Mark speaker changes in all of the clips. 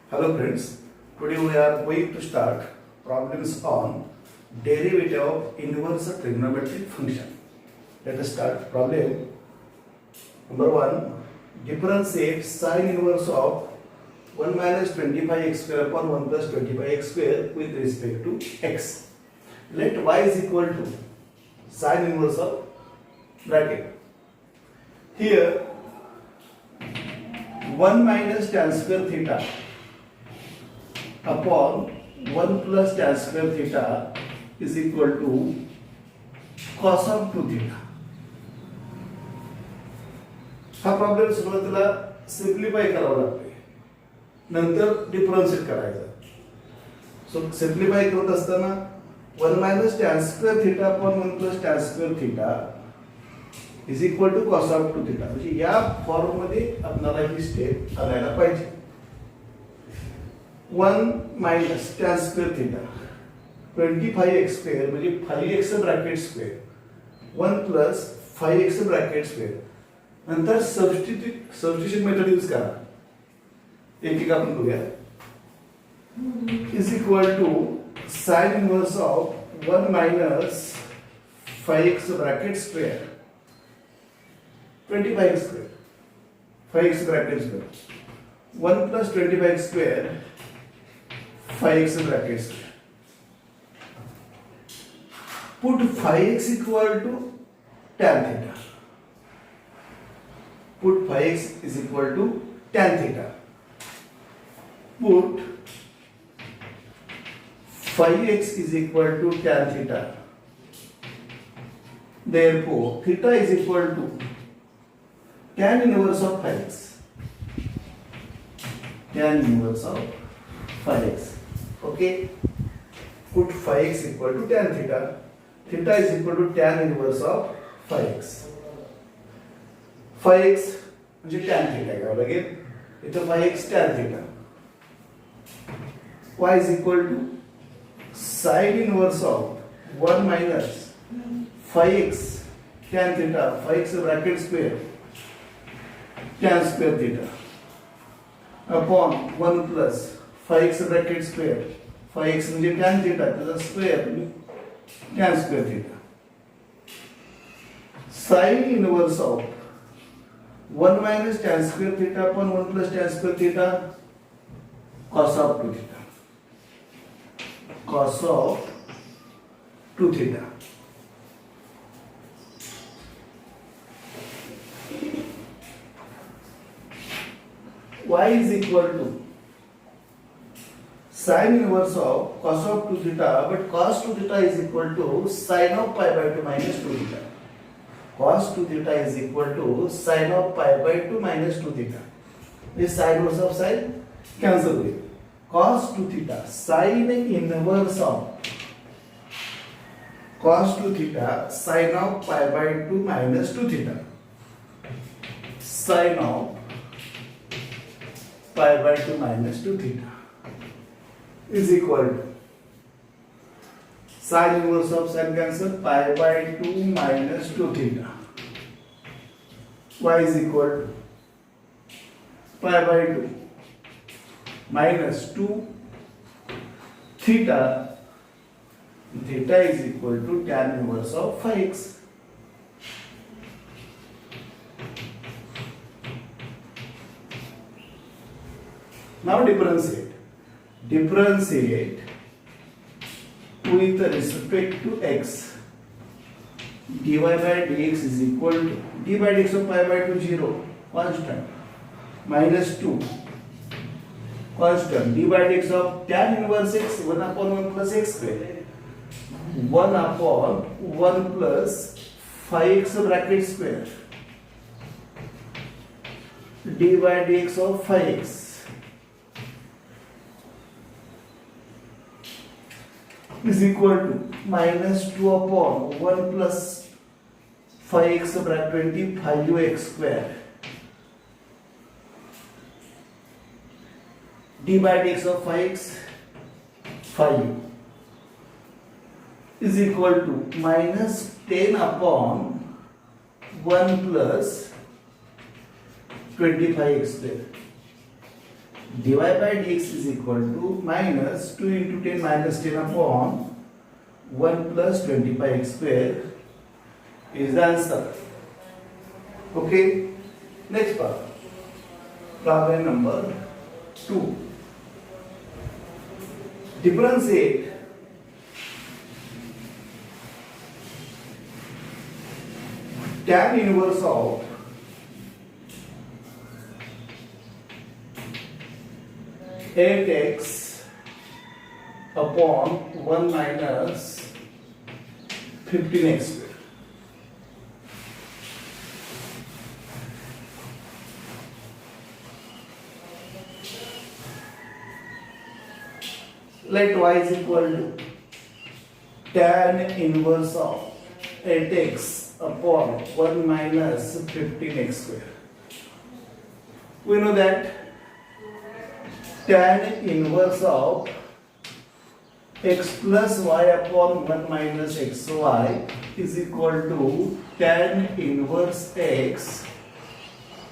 Speaker 1: Hello friends, today we are going to start problems on derivative of inverse trigonometric function. Let us start problem number 1. Differentiate sin inverse of 1 minus 25x square upon 1 plus 25x square with respect to x. Let y is equal to sin inverse of bracket. Here 1 minus tan square theta upon 1 plus tan square theta is equal to cos of 2 theta. हा problem सुरुवातीला simplify करावा लागतोय, नंतर differentiate करायचा. सो simplify करत असताना 1 minus tan square theta upon 1 plus tan square theta is equal to cos of 2 theta. म्हणजे या फॉर्म मध्ये आपल्याला ही स्टेप आणायला पाहिजे. 1 minus tan square theta 25x square म्हणजे 5x bracket square 1 plus 5x bracket square. नंतर सबस्टिट्यूशन मेथड यूज करा. एक एक आपण करूया. Is equal to sine inverse of 1 minus 5x bracket square 25x square 5x bracket square 1 plus 25x square 5x bracket square. Put 5x equal to tan theta. Put 5x is equal to tan theta. Put 5x is equal to tan theta. Therefore, theta is equal to tan inverse of 5x. Tan inverse of 5x. Okay, put 5x equal to tan theta. Theta is equal to tan inverse of 5x. 5x म्हणजे tan theta घ्यावं लागेल. इथं 5x tan theta. Y is equal to sin inverse of 1 minus 5x tan theta 5x bracket square tan square theta upon 1 plus 5x bracket square 5x म्हणजे tan theta त्याचा square tan square theta. sin inverse of 1 minus tan square theta upon 1 plus tan square theta cos of 2 theta. Cos of 2 theta. Y is equal to sin inverse of cos of 2 theta, but cos 2 theta is equal to sin of pi by 2 minus 2 theta. Cos 2 theta is equal to sin of pi by 2 minus 2 theta. This sin inverse of sin cancel with cos 2 theta sin inverse of cos 2 theta sin of pi by 2 minus 2 theta. Sin of pi by 2 minus 2 theta is equal to sin inverse of sin cancel pi by 2 minus 2 theta. Y is equal to pi by 2 minus 2 theta. Theta is equal to tan inverse of 5x. Now differentiate. Differentiate with respect to x. dy by dx is equal to d by dx of pi by 2 0 constant minus 2 constant d by dx of tan inverse x 1 upon 1 plus x square 1 upon 1 plus 5x bracket square d by dx of 5x is equal to minus 2 upon 1 plus 5x bracket 25x square d by dx of 5x 5 is equal to minus 10 upon 1 plus 25x square dy by dx is equal to minus 2 into 10 minus 10 upon 1 plus 25 x square is the answer. Okay, next part. Problem number 2. Differentiate tan inverse of eight x upon 1 minus 15 x square. Let y is equal to tan inverse of 8x upon 1 minus 15x square. We know that tan inverse of x plus y upon 1 minus xy is equal to tan inverse x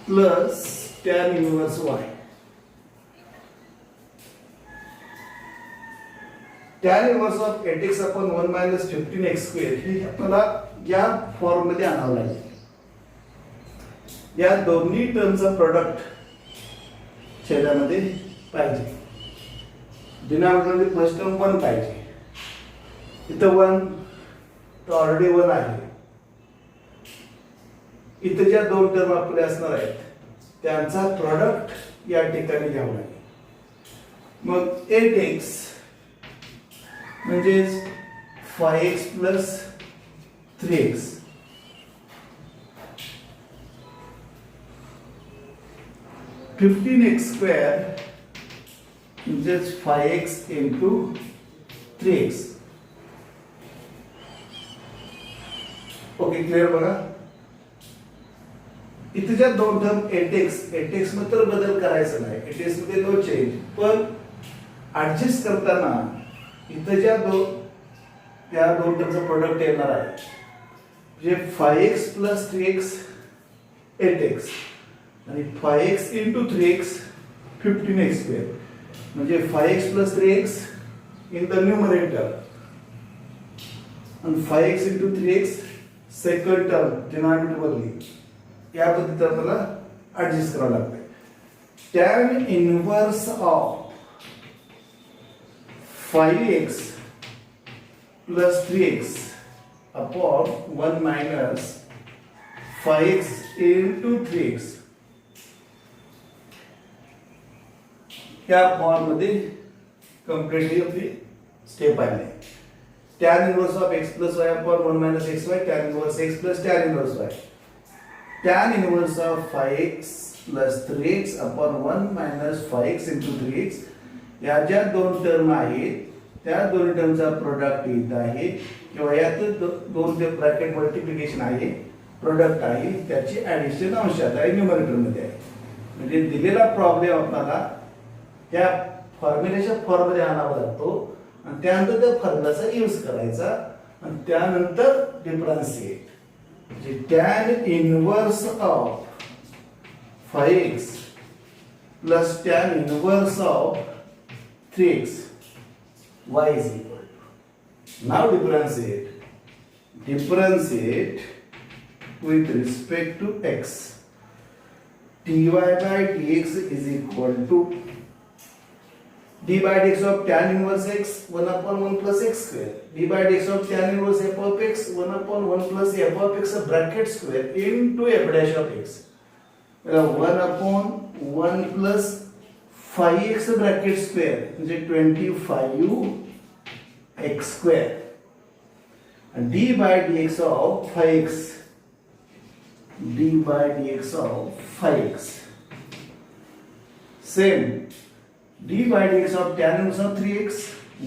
Speaker 1: plus tan inverse y. tan inverse of 8x upon 1 minus 15x square हे आपल्याला या form मध्ये आणावं लागेल. या दोन्ही टर्मचा product छेदामध्ये पाहिजे. Denominator first term 1 पाहिजे. इथं 1 तर ऑलरेडी 1 आहे. इथं ज्या दोन टर्म आपले असणार आहेत त्यांचा प्रोडक्ट या ठिकाणी घ्यावा लागेल. मग 8x म्हणजेच 5x plus 3x (15x square) म्हणजेच 5x into 3x. Okay, clear बघा. इथे ज्या दोन टर्म 8x मध्ये तर बदल करायचा नाही. 8x मध्ये नो चेंज, पण ऍडजस्ट करताना इथं ज्या त्या दोन टर्मचा प्रोडक्ट येणार आहे म्हणजे 5x plus 3x 8x आणि 5x into 3x 15x square म्हणजे 5x plus 3x in the numerator and 5x into 3x second term denominator मधली या पद्धतीने आपल्याला ऍडजस्ट करावं लागतं. tan inverse of 5x plus 3x upon 1 minus 5x into 3x या form मध्ये completely आपली स्टेप आहे. tan inverse of x plus y upon 1 minus xy, tan inverse x plus tan inverse y. tan inverse of 5x plus 3x upon 1 minus 5x into 3x या ज्या दोन term आहेत त्या दोन टर्मचा product येत आहे किंवा यात दोन जे ब्रॅकेट मल्टिप्लिकेशन आहे प्रोडक्ट आहे त्याची ऍडिशन अंशात आहे न्यूमरेटर मध्ये आहे. म्हणजे दिलेला प्रॉब्लेम आपल्याला त्या फॉर्म्युलेच्या फॉर्म मध्ये आणावा लागतो आणि त्यानंतर त्या फॉर्म्युलाचा यूज करायचा आणि त्यानंतर डिफरन्शिएट म्हणजे tan inverse of 5x plus tan inverse of 3x y is equal to. Now differentiate with respect to x. dy by dx is equal to d by dx of tan inverse x 1 upon 1 plus x square. d by dx of tan inverse f of x 1 upon 1 plus f of x bracket square into f dash of x. 1 upon 1 plus 5x bracket square म्हणजे 25x square and d by dx of 5x d by dx of 5x same d by dx of tan inverse of 3x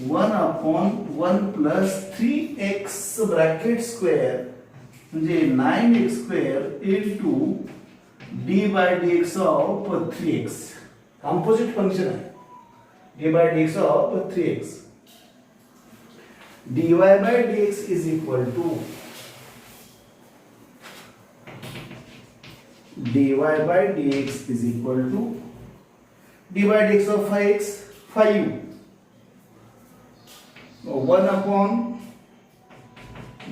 Speaker 1: 1 upon 1 plus 3x bracket square म्हणजे 9x square into d by dx of 3x composite function है d by dx of 3x. dy by dx is equal to dy by dx is equal to d by dx of 5x 5u. 1 upon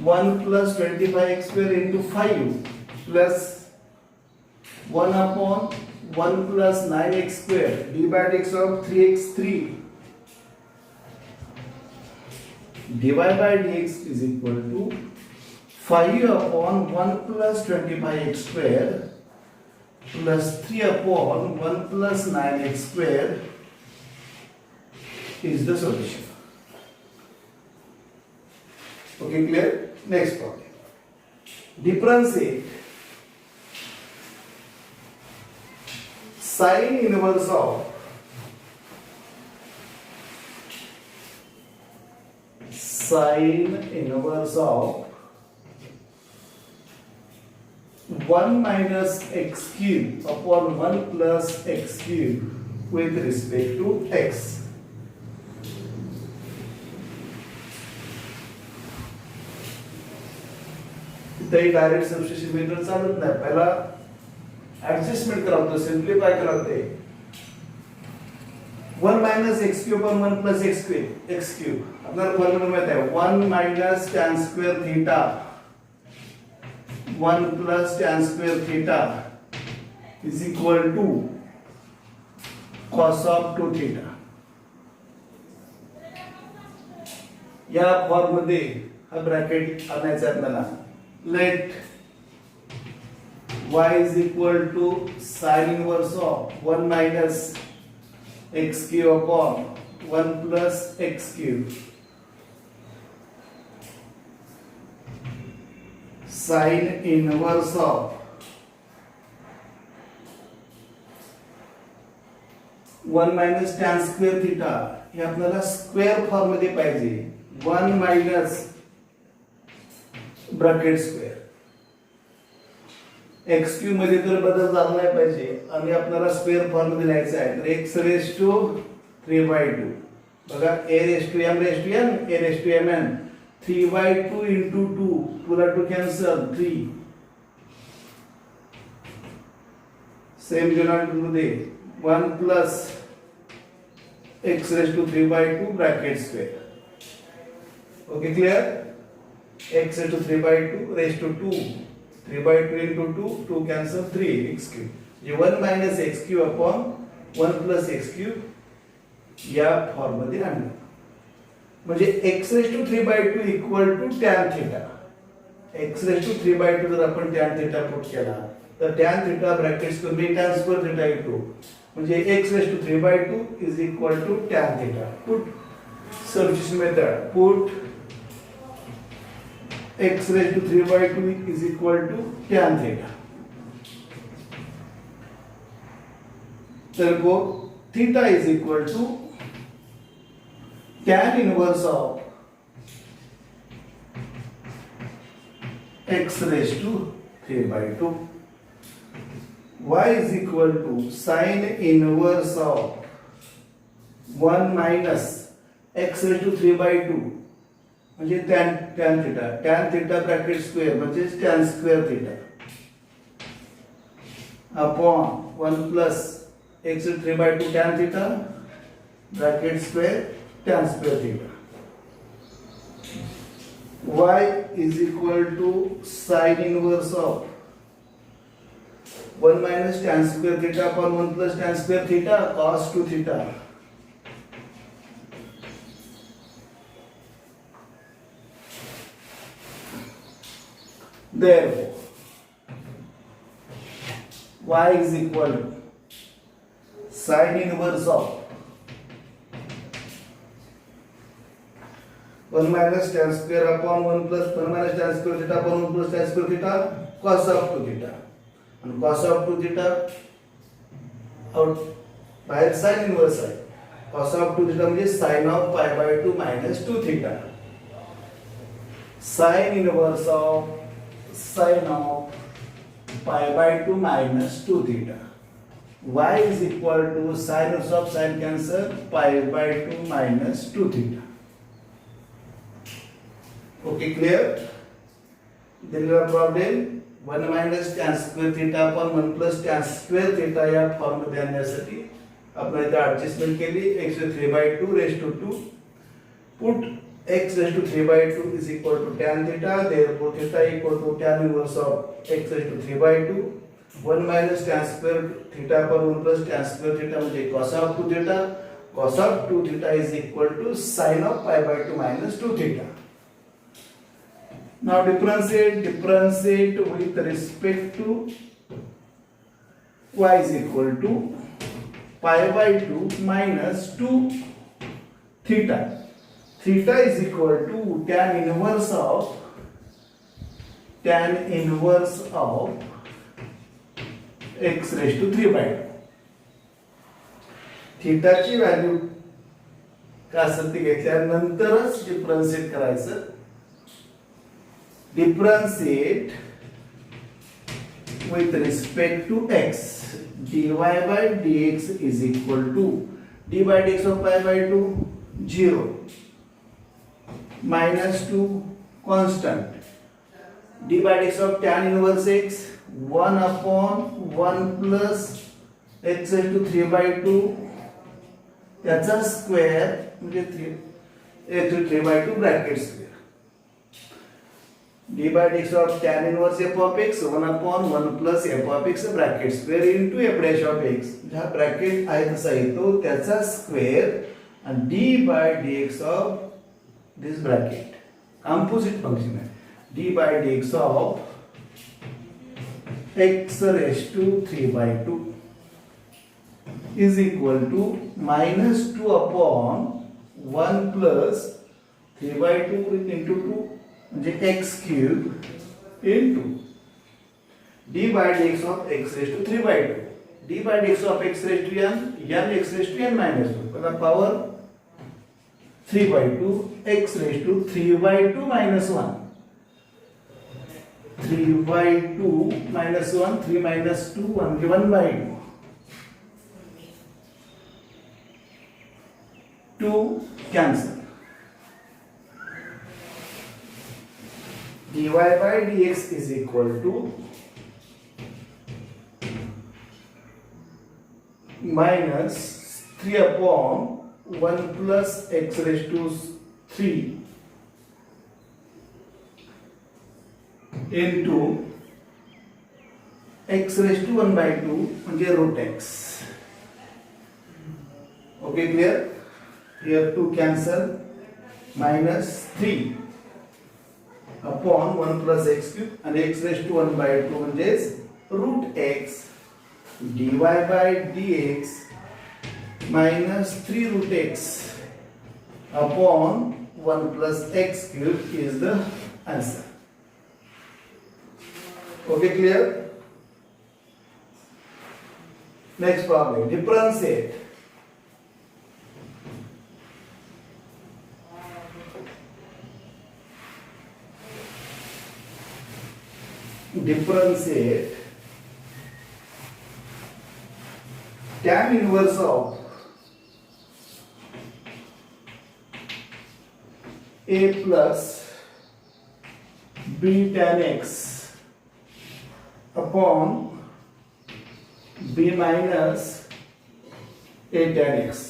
Speaker 1: 1 plus 25x square into 5u plus 1 upon 1 plus 9x square d by dx of 3x 3. dy by dx is equal to 5 upon 1 plus 25x square plus 3 upon 1 plus 9x square is the solution. Okay, clear? Next problem. Differentiate sine inverse of sine inverse of 1 minus x cube upon 1 plus x cube with respect to x. इथे direct substitution method चालत नाही. पहिला adjustment करावं लागतं, simplify करावं लागते. 1 minus x cube upon 1 plus x cube आपल्याला formula माहित आहे. 1 minus tan square theta 1 plus tan square theta is equal to cos of 2 theta. या फॉर्म मध्ये हा ब्रॅकेट आणायचा आपल्याला. Let y is equal to sin inverse of 1 minus x cube upon 1 plus x cube. Sin inverse of 1 minus tan square theta हे आपल्याला square form मध्ये पाहिजे. 1 minus bracket square x cube मध्ये तर बदल झाला नाही पाहिजे आणि आपल्याला स्क्वेअर फॉर्म मध्ये लिहायचं आहे. तर x रेज टू 3/2 बघा a raise to m raise to n a raise to mn 3/2 into 2 2 ला 2 कॅन्सल 3 सेम डिनॉमिनेटर मध्ये 1 plus x raise to 3/2 bracket square. Okay, clear? x raised to 3/2 raised to 2 3/2 into 2 2 cancel 3 x cube. ये 1 minus x cube upon 1 plus x cube या form मध्ये आणलं. म्हणजे x raised to 3/2 equal to tan theta. x raised to 3/2 जर आपण tan theta put केला तर tan theta brackets मध्ये tan square theta येतो. म्हणजे x raised to 3/2 is equal to tan theta. Put substitution method. Put x raised to 3/2 is equal to tan theta. Therefore, theta is equal to tan inverse of x raised to 3/2. Y is equal to sin inverse of 1 minus x raised to 3/2 म्हणजे tan theta bracket square म्हणजे tan square theta upon 1 plus x raised to 3/2 tan theta bracket square tan square theta. Y is equal to sin inverse of 1 minus tan square theta upon 1 plus tan square theta cos 2 theta. Therefore, y is equal to sin inverse of 1 minus tan square upon 1 plus 1 minus tan square theta upon 1 plus tan square theta cos of 2 theta. And cos of 2 theta out बाहेर sin inverse आहे. cos of 2 theta म्हणजे sin of pi/2 minus 2 theta. Sin inverse of sin of pi/2 minus 2 theta. Y is equal to sin of sin cancel pi/2 minus 2 theta. Okay, clear? Then we have problem 1 minus tan square theta upon 1 plus tan square theta या form मध्ये आणण्यासाठी आपण इथे adjustment केली x to 3/2 raised to 2 put x raised to 3/2 is equal to tan theta, therefore theta equal to tan inverse of x raised to 3/2 1 minus tan square theta upon 1 plus tan square theta म्हणजे cos of 2 theta, cos of 2 theta is equal to sin of pi by 2 minus 2 theta. Now differentiate with respect to y is equal to pi by 2 minus 2 theta. Theta is equal to tan inverse of x raised to 3/2. थीटाची value काय असेल ती घेतल्यानंतरच differentiate करायचं. Differentiate with respect to x, dy by dx is equal to d by dx of pi by 2 0 minus 2 constant d by dx of tan inverse x 1 upon 1 plus x raised to 3/2 त्याचा square म्हणजे 3/2 bracket square d by dx of tan inverse f of x 1 upon 1 plus f of x bracket square into f dash of x जहाँ bracket आहे तसा येतो त्याचा square आणि d by dx of this bracket composite function है d by dx of x raised to 3/2 is equal to minus 2 upon 1 plus 3/2 into 2 म्हणजे x cube into d by dx of x raised to 3/2 d by dx of x raised to n x raised to n minus 1 मतलब power 3/2 x raised to 3/2 minus 1 3/2 minus 1 3 minus 2 1 1/2 2 cancel dy by dx is equal to minus 3 upon 1 plus x raised to 3 into x raised to 1/2 म्हणजे root x. Okay, clear? Here 2 cancel minus 3 upon 1 plus x cube and x raised to 1/2 म्हणजे root x dy by dx minus 3 root x upon 1 plus x cube is the answer. Okay, clear? Next problem, differentiate tan inverse of a plus b tan x upon b minus a tan x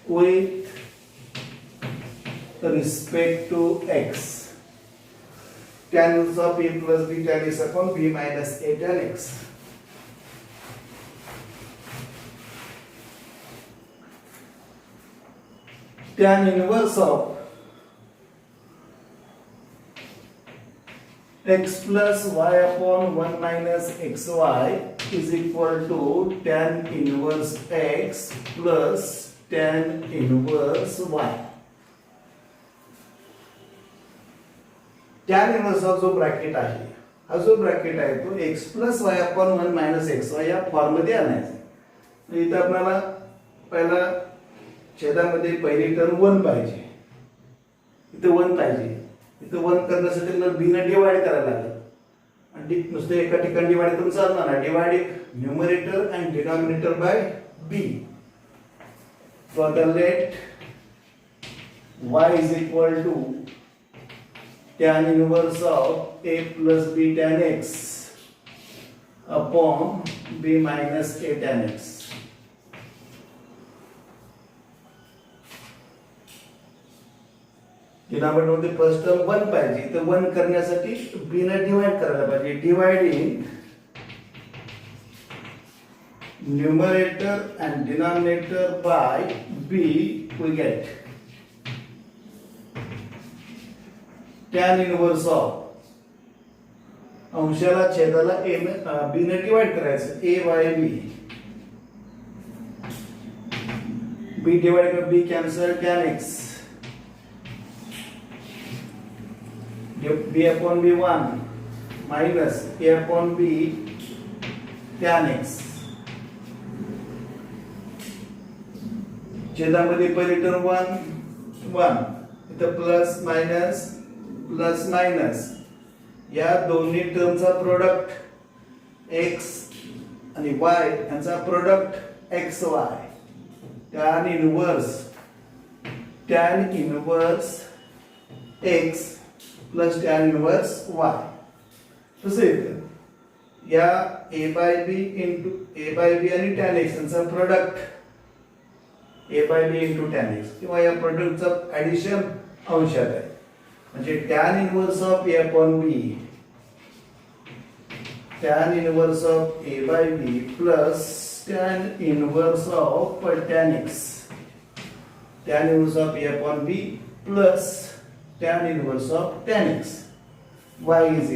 Speaker 1: with respect to x. Tan inverse of a plus b tan x upon b minus a tan x. Tan inverse of x plus y upon 1 minus xy is equal to tan inverse x plus tan inverse y. tan inverse of जो bracket आहे हा जो bracket आहे तो x plus y upon 1 minus xy या form मध्ये आणायचा. इथे आपल्याला पहिला छेदामध्ये पहिली टर्म 1 पाहिजे, इथे 1 पाहिजे, इथे 1 करण्यासाठी मला b ने डिवाइड करायला लागेल आणि नुसते एका ठिकाणी डिवाइड करून चालणार नाही. Divide numerator and denominator by b. So let y is equal to tan inverse of a plus b tan x upon b minus a tan x. डिनॉमिनेटरमध्ये फर्स्ट टर्म 1 पाहिजे, तर 1 करण्यासाठी b ने डिवाइड करायला पाहिजे. Dividing numerator and denominator by b, we get tan inverse of अंशाला छेदाला b ने divide करायचं, a by b. b divided by b cancel, tan x. b upon b 1 minus a upon b tan x. छेदामध्ये पहिली term 1 1, इथं plus minus या दोन्ही टर्मचा product x आणि y यांचा product xy. tan inverse x plus tan inverse y. तसे या a by b आणि tan x यांचा product a by b into tan x किंवा या प्रोडक्टचं ऍडिशन अंशात आहे. म्हणजे tan inverse of a upon b, tan inverse of a by b plus tan inverse of tan x, tan inverse of a upon b plus tan inverse of tan x. y is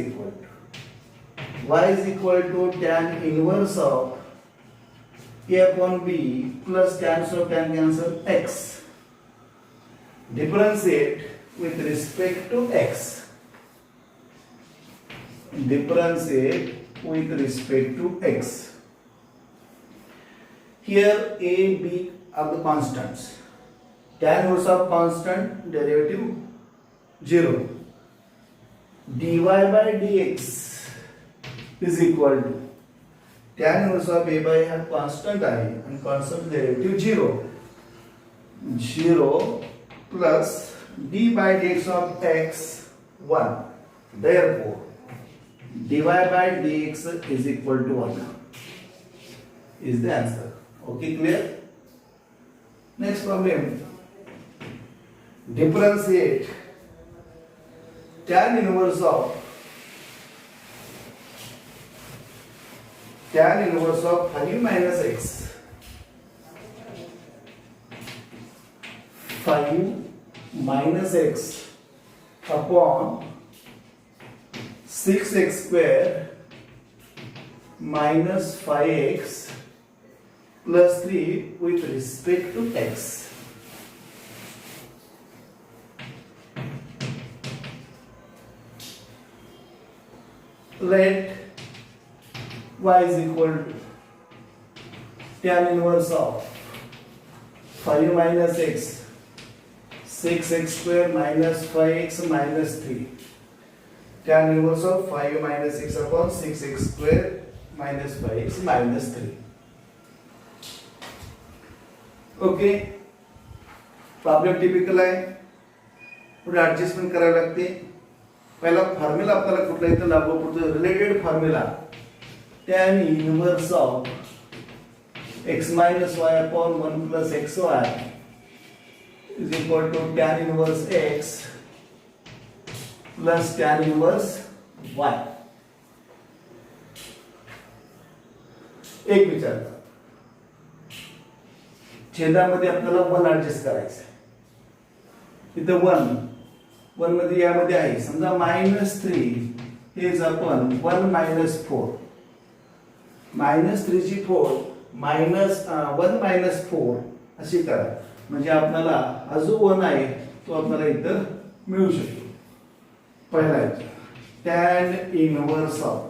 Speaker 1: equal to tan inverse of a upon b plus tan, so tan cancel x. Differentiate with respect to x. Differentiate with respect to x. Here a, b are the constants. Tan inverse of constant, derivative 0. dy by dx is equal to tan inverse of a by हा constant आहे आणि constant derivative 0 plus d by dx of x 1. Therefore dy by dx is equal to 1 is the answer. Okay, clear? Next problem. Differentiate tan inverse of 5 minus x. 5 minus x upon 6x square minus 5x plus 3 with respect to x. Let y is equal to tan inverse of 5 minus x, 6x square minus 5x minus 3. Tan inverse of 5 minus x upon 6x square minus 5x minus 3. Okay, problem typical आहे. पुढे adjustment करावी लागते. पहिला formula आपल्याला कुठला इथं लागू पडतो, related formula tan inverse of x minus y upon 1 plus xy is equal to tan inverse x plus tan inverse y. एक विचार, छेदामध्ये आपल्याला 1 ऍडजस्ट करायचं आहे. इथं 1 मध्ये यामध्ये आहे समजा -3 हेच आपण 1 - 4 -3 ची 4 -1 - 4 अशी करा. म्हणजे आपल्याला हा जो 1 आहे तो आपल्याला इथं मिळू शकतो. पहिला tan inverse of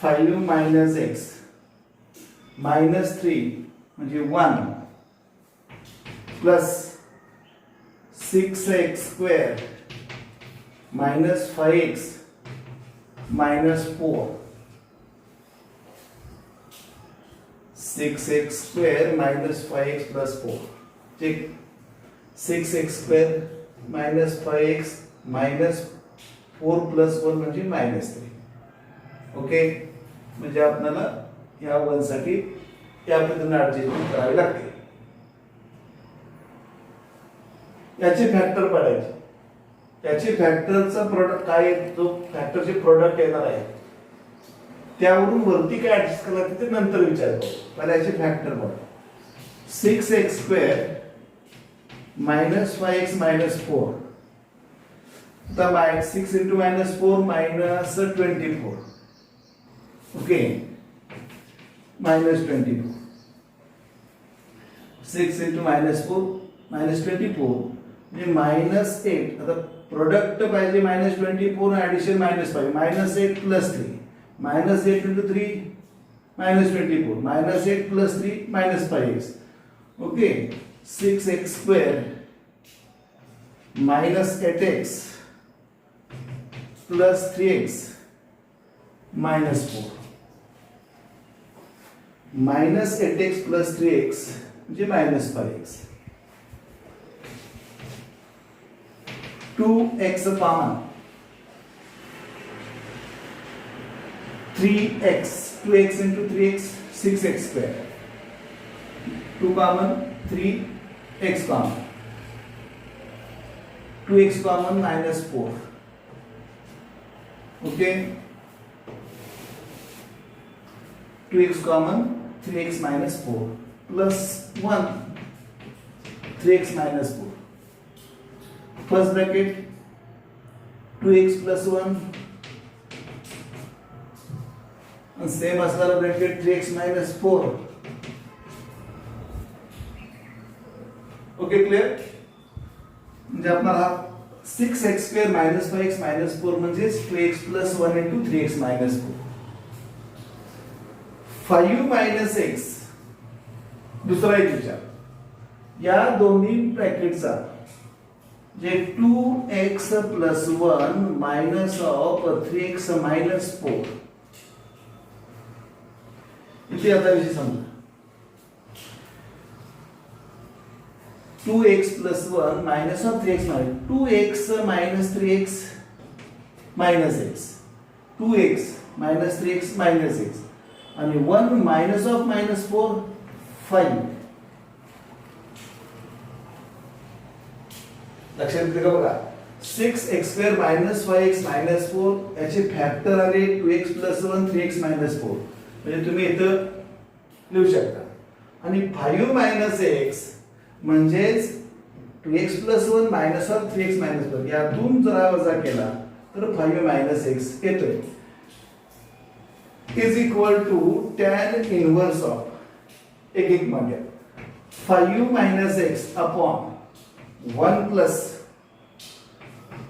Speaker 1: 5 minus x -3 म्हणजे 1 plus 6x square minus 5x minus 4. 6x square minus 5x plus 4. ठीक, 6x square minus 5x minus 4 plus 1 म्हणजे -3. ओके, म्हणजे आपल्याला या 1 साठी या पद्धतीने ऍडजस्टमेंट करावी लागते. याचे फॅक्टर पाडायचे. याचे फॅक्टरचा प्रोडक्ट काय, जो फॅक्टरचे प्रोडक्ट येणार आहे त्यावरून वरती काय ऍडजस्ट करायला लागते ते नंतर विचार करू. मला याचे फॅक्टर बघा. 6x² minus 5x minus 4. The 6 into minus 4 minus 24. Okay, minus 24. 6 into minus 4 minus 24 म्हणजे minus 8. आता प्रोडक्ट पाहिजे minus 24 addition minus 5 minus 8 plus 3 minus 8 into 3 minus 24 minus 8 plus 3 minus 5x. Okay, 6x² minus 8x plus 3x minus 4. minus 8x plus 3x म्हणजे minus 5x. 2x common. 3x, 2x into 3x, 6x². 2 common, 3x common. 2x common minus 4. Okay. 2x common, 3x minus 4 plus 1, 3x minus 4. First bracket, 2x plus 1 and same असणारा bracket 3x minus 4. Okay, clear? म्हणजे आपल्याला हा 6x² minus 5x minus 4 म्हणजे 2x plus 1 into 3x minus 4. 5 minus x. दुसरा एक विचार. या दोन्ही ब्रॅकेटचा जे 2x plus 1 minus of 3x minus 4. इथे आता विषय समजा. 2x plus 1 minus of 3x minus 2x minus 3x minus x. 2x minus 3x minus x. आणि 1 minus of minus 4 5. लक्षात येते का बघा. 6x² minus 5x minus 4 याचे फॅक्टर आले 2x plus 1 3x minus 4. म्हणजे तुम्ही इथं लिहू शकता. आणि 5 minus x म्हणजेच 2x plus 1 minus of 3x minus 4 यातून जर हा वजा केला तर 5 minus x येतोय. is equal to tan inverse of एक मध्ये 5 minus x upon 1 plus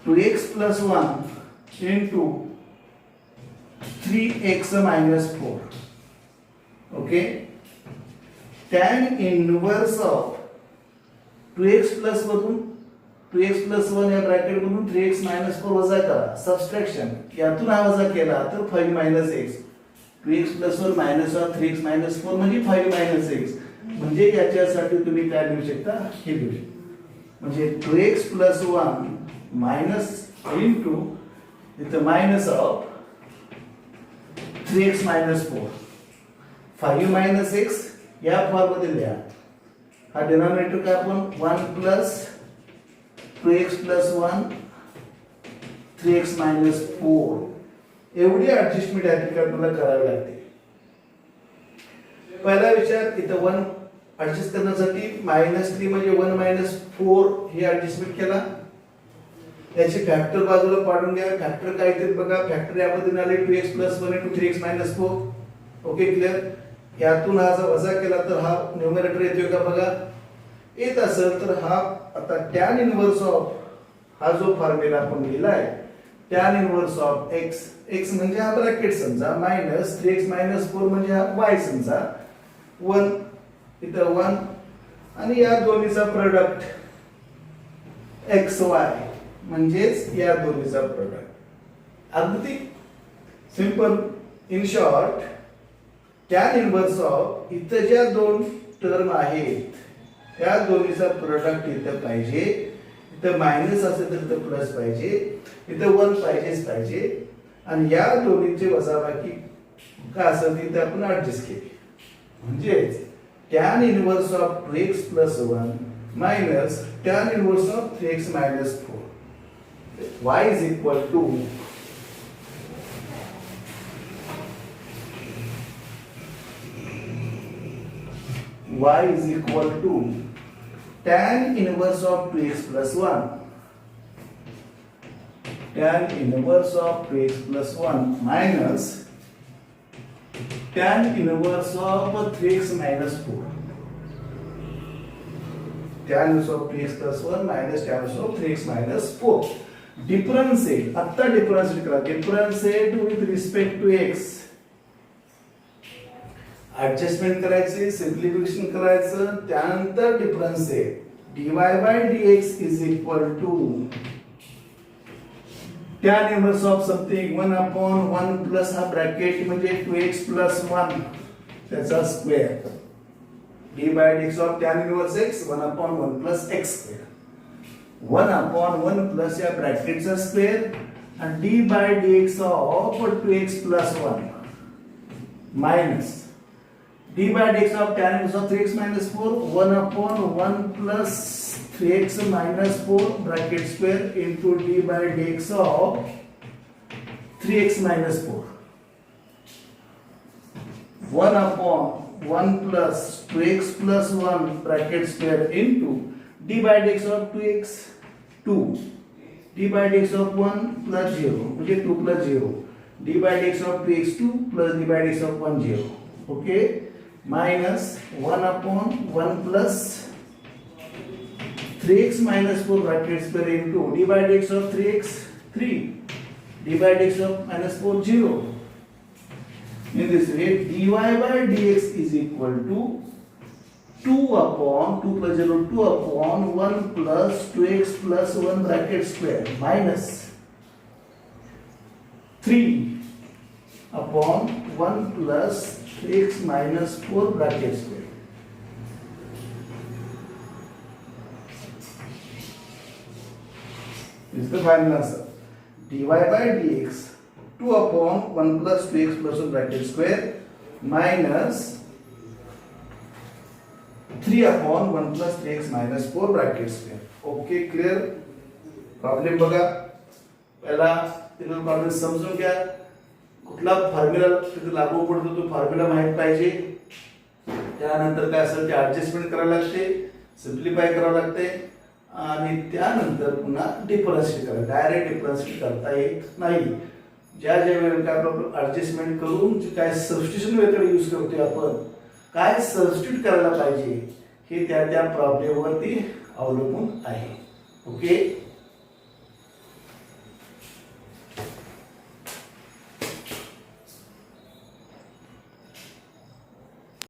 Speaker 1: 2x plus 1 into 3x minus 4. Okay, tan inverse of 2x plus 1 2x plus 1 या ब्रॅकेट मधून 3x minus 4 वजा करा. सबट्रॅक्शन यातून हा वजा केला तर 5 minus x. 2x plus 1 minus of 3x minus 4 म्हणजे 5 minus x. म्हणजे याच्यासाठी तुम्ही काय लिहू शकता हे लिहू शकता. म्हणजे 2x plus 1 minus into इथं minus of 3x minus 4. 5 minus x या फॉर्म मध्ये लिहा. हा डिनॉमिनेटर का आपण 1 plus 2x plus 1 3x minus 4 एवढी ऍडजस्टमेंट या ठिकाणी मला करावी लागते. पहिला विचार इथं 1 ऍडजस्ट करण्यासाठी -3 म्हणजे 1 - 4 हे ऍडजस्टमेंट केला. याची फॅक्टर बाजूला पाडून घ्या. फॅक्टर काय ते बघा. फॅक्टर या पद्धतीने आले 2x plus 1 into 3x minus 4. Okay, clear. यातून हा जर वजा केला तर हा न्यूमरेटर येतोय का बघा. येत असेल तर हा आता tan इनव्हर्स ऑफ हा जो फॉर्म्युला आपण लिहिलाय tan inverse of x. x म्हणजे हा ब्रॅकेट समजा मायनस 3x minus 4 म्हणजे हा y समजा 1 इथं 1 आणि या दोन्हीचा प्रोडक्ट xy म्हणजेच या दोन्हीचा प्रोडक्ट. अगदी simple. In short tan inverse of इथं ज्या दोन टर्म आहेत त्या दोन्हीचा प्रोडक्ट इथं पाहिजे. इथं मायनस असेल तर इथं प्लस पाहिजे. इथं 1 पाहिजेच पाहिजे. आणि या दोन्हीचे वजाबाकी काय असेल तिथे आपण ऍडजस्ट केली. म्हणजेच tan inverse of 2x plus 1 minus tan inverse of 3x minus 4. Y is equal to tan inverse of 2x plus 1. Tan inverse of 2x plus 1 minus tan inverse of 3x minus 4. Tan inverse of 2x plus 1 minus tan inverse of 3x minus 4. Differentiate. आता differentiate करा. Differentiate with respect to x. Adjustment करायचे, simplification करायचं, त्यानंतर differentiate. dy by dx is equal to tan inverse of something 1 upon 1 plus हा bracket म्हणजे 2x plus 1 त्याचा square. d by dx of tan inverse x 1 upon 1 plus x square. 1 upon 1 plus या bracket चा square and d by dx of 2x plus 1 minus d by dx of tan inverse of 3x minus 4 1 upon 1 plus 3x minus 4 bracket square into d by dx of 3x minus 4 1 upon 1 plus 2x plus 1 bracket square into d by dx of 2x 2 d by dx of 1 plus 0 मुझे 2 plus 0 d by dx of 2x 2 plus d by dx of 1 0 okay minus 1 upon 1 plus 3x minus 4 bracket square into d by dx of 3x 3 d by dx of minus 4 0. In this way dy by dx is equal to 2 upon 2 plus 0 2 upon 1 plus 2x plus 1 bracket square minus 3 upon 1 plus 3x minus 4 bracket square. This is the final answer. dy by dx 2 upon 1 plus 2x plus 1 bracket square minus 3 upon 1 plus 3x minus 4 bracket square. Okay, clear? Problem बघा. पहिला तुम्ही problem समजून घ्या. कुठला formula तिथे लागू पडतो तो फॉर्म्युला माहित पाहिजे. त्यानंतर काय असेल ते ऍडजस्टमेंट करायला लागते, सिम्प्लिफाय करावं लागते आणि त्यानंतर पुन्हा डिफरन्शिएट करा. डायरेक्ट डिफरन्शिएट करता येत नाही. ज्या ज्या वेळेला आपण ऍडजस्टमेंट करून जे काय सबस्टिट्यूशन मेथड यूज करतोय आपण काय सबस्टिट्यूट करायला पाहिजे हे त्या प्रॉब्लेम वरती अवलंबून आहे. ओके.